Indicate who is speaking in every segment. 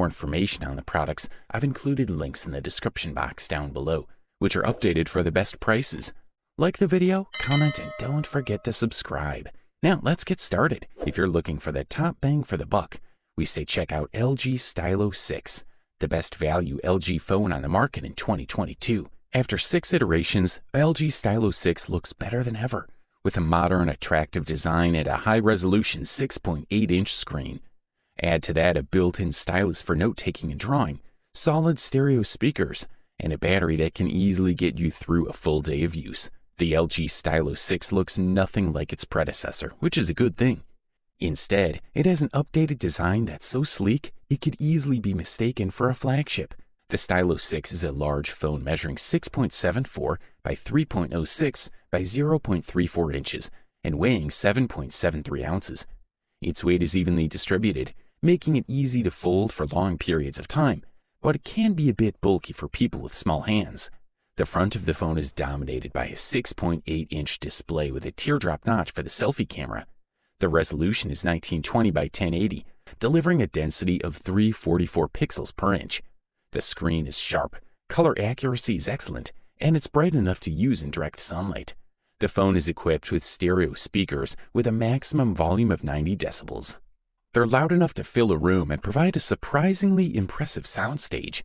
Speaker 1: information on the products, I've included links in the description box down below, which are updated for the best prices. Like the video, comment, and don't forget to subscribe. Now let's get started. If you're looking for the top bang for the buck, we say check out LG Stylo 6, the best value LG phone on the market in 2022. After 6 iterations, LG Stylo 6 looks better than ever, with a modern, attractive design and a high-resolution 6.8-inch screen. Add to that a built-in stylus for note-taking and drawing, solid stereo speakers, and a battery that can easily get you through a full day of use. The LG Stylo 6 looks nothing like its predecessor, which is a good thing. Instead, it has an updated design that's so sleek, it could easily be mistaken for a flagship. The Stylo 6 is a large phone measuring 6.74 by 3.06 by 0.34 inches and weighing 7.73 ounces. Its weight is evenly distributed, making it easy to fold for long periods of time, but it can be a bit bulky for people with small hands. The front of the phone is dominated by a 6.8-inch display with a teardrop notch for the selfie camera. The resolution is 1920 by 1080, delivering a density of 344 pixels per inch. The screen is sharp, color accuracy is excellent, and it's bright enough to use in direct sunlight. The phone is equipped with stereo speakers with a maximum volume of 90 decibels. They're loud enough to fill a room and provide a surprisingly impressive soundstage.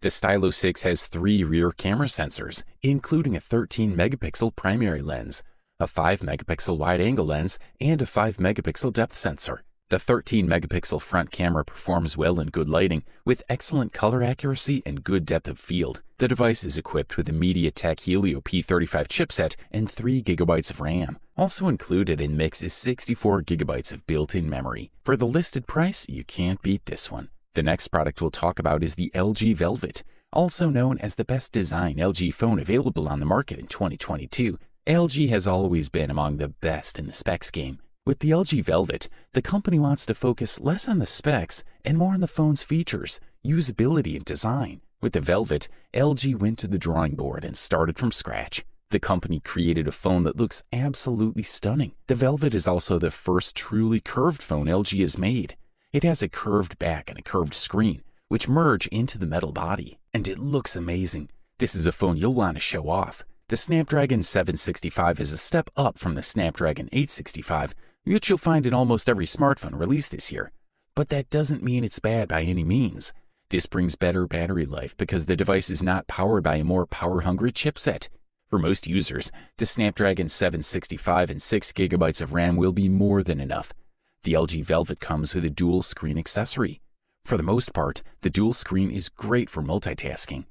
Speaker 1: The Stylo 6 has 3 rear camera sensors, including a 13-megapixel primary lens, a 5-megapixel wide-angle lens, and a 5-megapixel depth sensor. The 13-megapixel front camera performs well in good lighting, with excellent color accuracy and good depth of field. The device is equipped with a MediaTek Helio P35 chipset and 3 GB of RAM. Also included in mix is 64 GB of built-in memory. For the listed price, you can't beat this one. The next product we'll talk about is the LG Velvet, also known as the best design LG phone available on the market in 2022. LG has always been among the best in the specs game. With the LG Velvet, the company wants to focus less on the specs and more on the phone's features, usability, and design. With the Velvet, LG went to the drawing board and started from scratch. The company created a phone that looks absolutely stunning. The Velvet is also the first truly curved phone LG has made. It has a curved back and a curved screen, which merge into the metal body, and it looks amazing. This is a phone you'll want to show off. The Snapdragon 765 is a step up from the Snapdragon 865, which you'll find in almost every smartphone released this year. But that doesn't mean it's bad by any means. This brings better battery life because the device is not powered by a more power-hungry chipset. For most users, the Snapdragon 765 and 6 GB of RAM will be more than enough. The LG Velvet comes with a dual screen accessory. For the most part, the dual screen is great for multitasking.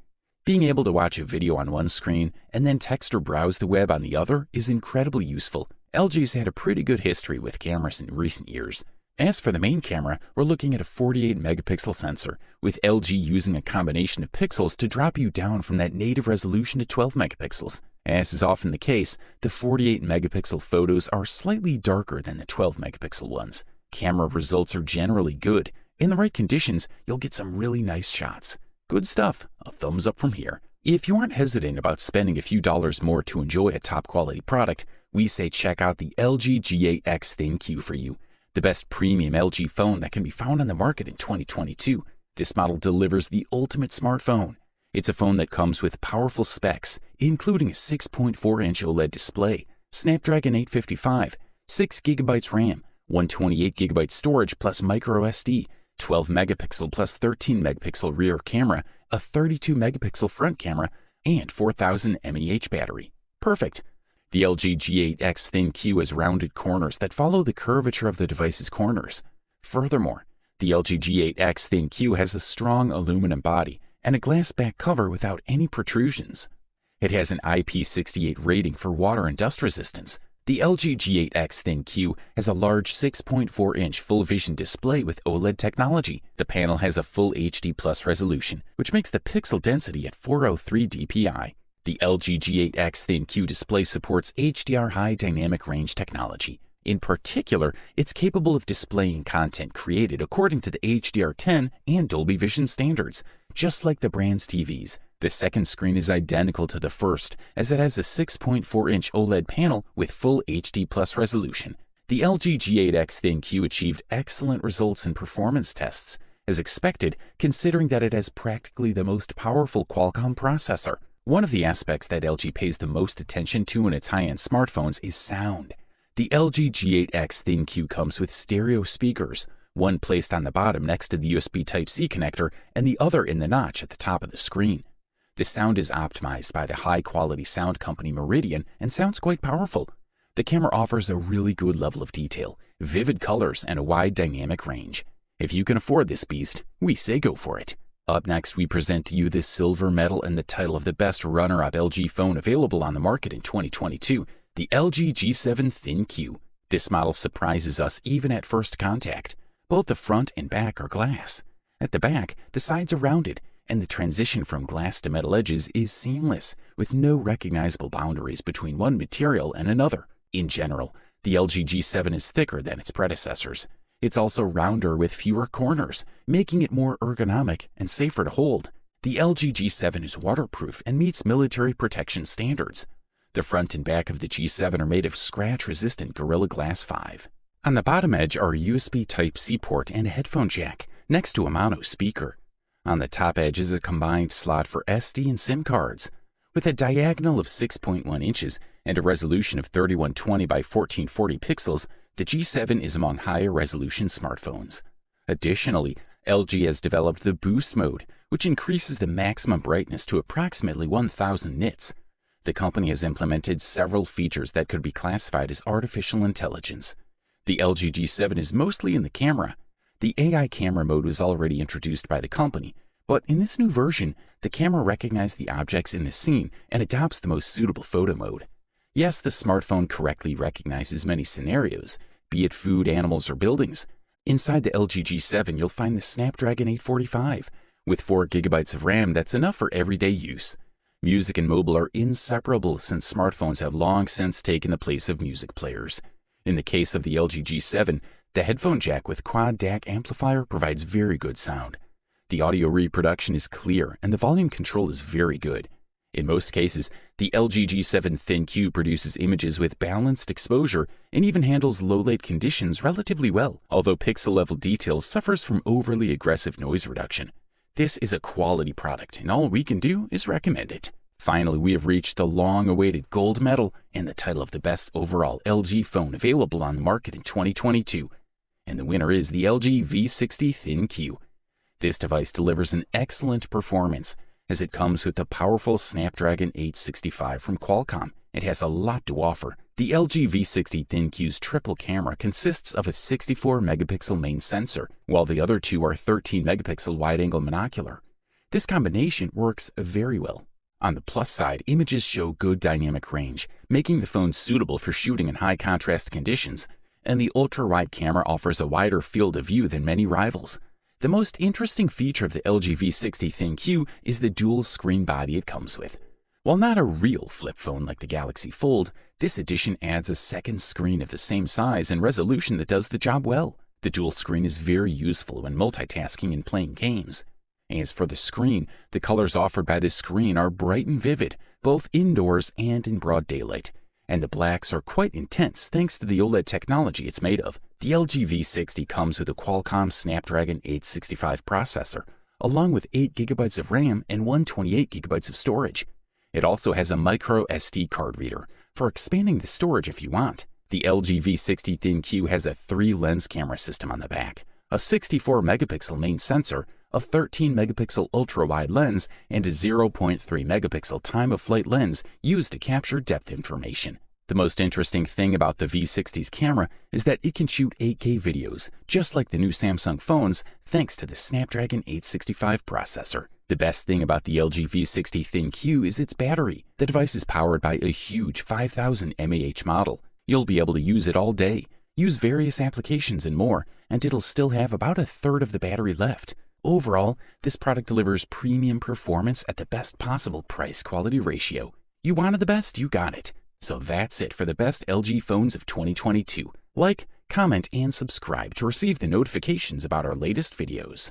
Speaker 1: Being able to watch a video on one screen and then text or browse the web on the other is incredibly useful. LG's had a pretty good history with cameras in recent years. As for the main camera, we're looking at a 48-megapixel sensor, with LG using a combination of pixels to drop you down from that native resolution to 12 megapixels. As is often the case, the 48-megapixel photos are slightly darker than the 12-megapixel ones. Camera results are generally good. In the right conditions, you'll get some really nice shots. Good stuff. A thumbs up from here. If you aren't hesitant about spending a few dollars more to enjoy a top-quality product, we say check out the LG G8X ThinQ for you, the best premium LG phone that can be found on the market in 2022. This model delivers the ultimate smartphone. It's a phone that comes with powerful specs, including a 6.4-inch OLED display, Snapdragon 855, 6 GB RAM, 128 GB storage plus micro SD, 12 megapixel plus 13 megapixel rear camera, a 32 megapixel front camera, and 4000 mAh battery. Perfect. The LG G8X ThinQ has rounded corners that follow the curvature of the device's corners. Furthermore, the LG G8X ThinQ has a strong aluminum body and a glass back cover without any protrusions. It has an IP68 rating for water and dust resistance. The LG G8X ThinQ has a large 6.4-inch full-vision display with OLED technology. The panel has a full HD Plus resolution, which makes the pixel density at 403 dpi. The LG G8X ThinQ display supports HDR high dynamic range technology. In particular, it's capable of displaying content created according to the HDR10 and Dolby Vision standards, just like the brand's TVs. The second screen is identical to the first, as it has a 6.4-inch OLED panel with full HD Plus resolution. The LG G8X ThinQ achieved excellent results in performance tests, as expected considering that it has practically the most powerful Qualcomm processor. One of the aspects that LG pays the most attention to in its high-end smartphones is sound. The LG G8X ThinQ comes with stereo speakers, one placed on the bottom next to the USB Type-C connector and the other in the notch at the top of the screen. The sound is optimized by the high-quality sound company Meridian and sounds quite powerful. The camera offers a really good level of detail, vivid colors, and a wide dynamic range. If you can afford this beast, we say go for it. Up next, we present to you this silver medal and the title of the best runner-up LG phone available on the market in 2022, the LG G7 ThinQ. This model surprises us even at first contact. Both the front and back are glass. At the back, the sides are rounded, and the transition from glass to metal edges is seamless, with no recognizable boundaries between one material and another. In general, the LG G7 is thicker than its predecessors. It's also rounder with fewer corners, making it more ergonomic and safer to hold. The LG G7 is waterproof and meets military protection standards. The front and back of the G7 are made of scratch-resistant Gorilla Glass 5. On the bottom edge are a USB Type-C port and a headphone jack, next to a mono speaker. On the top edge is a combined slot for SD and SIM cards. With a diagonal of 6.1 inches and a resolution of 3120 by 1440 pixels, the G7 is among higher resolution smartphones. Additionally, LG has developed the Boost mode, which increases the maximum brightness to approximately 1000 nits. The company has implemented several features that could be classified as artificial intelligence. The LG G7 is mostly in the camera. The AI camera mode was already introduced by the company, but in this new version, the camera recognizes the objects in the scene and adopts the most suitable photo mode. Yes, the smartphone correctly recognizes many scenarios, be it food, animals, or buildings. Inside the LG G7, you'll find the Snapdragon 845. With 4 GB of RAM, that's enough for everyday use. Music and mobile are inseparable since smartphones have long since taken the place of music players. In the case of the LG G7, the headphone jack with quad DAC amplifier provides very good sound. The audio reproduction is clear and the volume control is very good. In most cases, the LG G7 ThinQ produces images with balanced exposure and even handles low-light conditions relatively well, although pixel-level detail suffers from overly aggressive noise reduction. This is a quality product, and all we can do is recommend it. Finally, we have reached the long-awaited gold medal and the title of the best overall LG phone available on the market in 2022. And the winner is the LG V60 ThinQ. This device delivers an excellent performance, as it comes with the powerful Snapdragon 865 from Qualcomm. It has a lot to offer. The LG V60 ThinQ's triple camera consists of a 64-megapixel main sensor, while the other two are 13-megapixel wide-angle monocular. This combination works very well. On the plus side, images show good dynamic range, making the phone suitable for shooting in high-contrast conditions, and the ultra-wide camera offers a wider field of view than many rivals. The most interesting feature of the LG V60 ThinQ is the dual screen body it comes with. While not a real flip phone like the Galaxy Fold, this edition adds a second screen of the same size and resolution that does the job well. The dual screen is very useful when multitasking and playing games. As for the screen, the colors offered by this screen are bright and vivid, both indoors and in broad daylight. And the blacks are quite intense thanks to the OLED technology it's made of. The LG V60 comes with a Qualcomm Snapdragon 865 processor, along with 8 GB of RAM and 128 GB of storage. It also has a micro SD card reader for expanding the storage if you want. The LG V60 ThinQ has a 3-lens camera system on the back, a 64-megapixel main sensor, a 13-megapixel ultra-wide lens, and a 0.3-megapixel time-of-flight lens used to capture depth information. The most interesting thing about the V60's camera is that it can shoot 8K videos, just like the new Samsung phones, thanks to the Snapdragon 865 processor. The best thing about the LG V60 ThinQ is its battery. The device is powered by a huge 5000 mAh model. You'll be able to use it all day, use various applications and more, and it'll still have about a third of the battery left. Overall, this product delivers premium performance at the best possible price-quality ratio. You wanted the best, you got it. So that's it for the best LG phones of 2022. Like, comment, and subscribe to receive the notifications about our latest videos.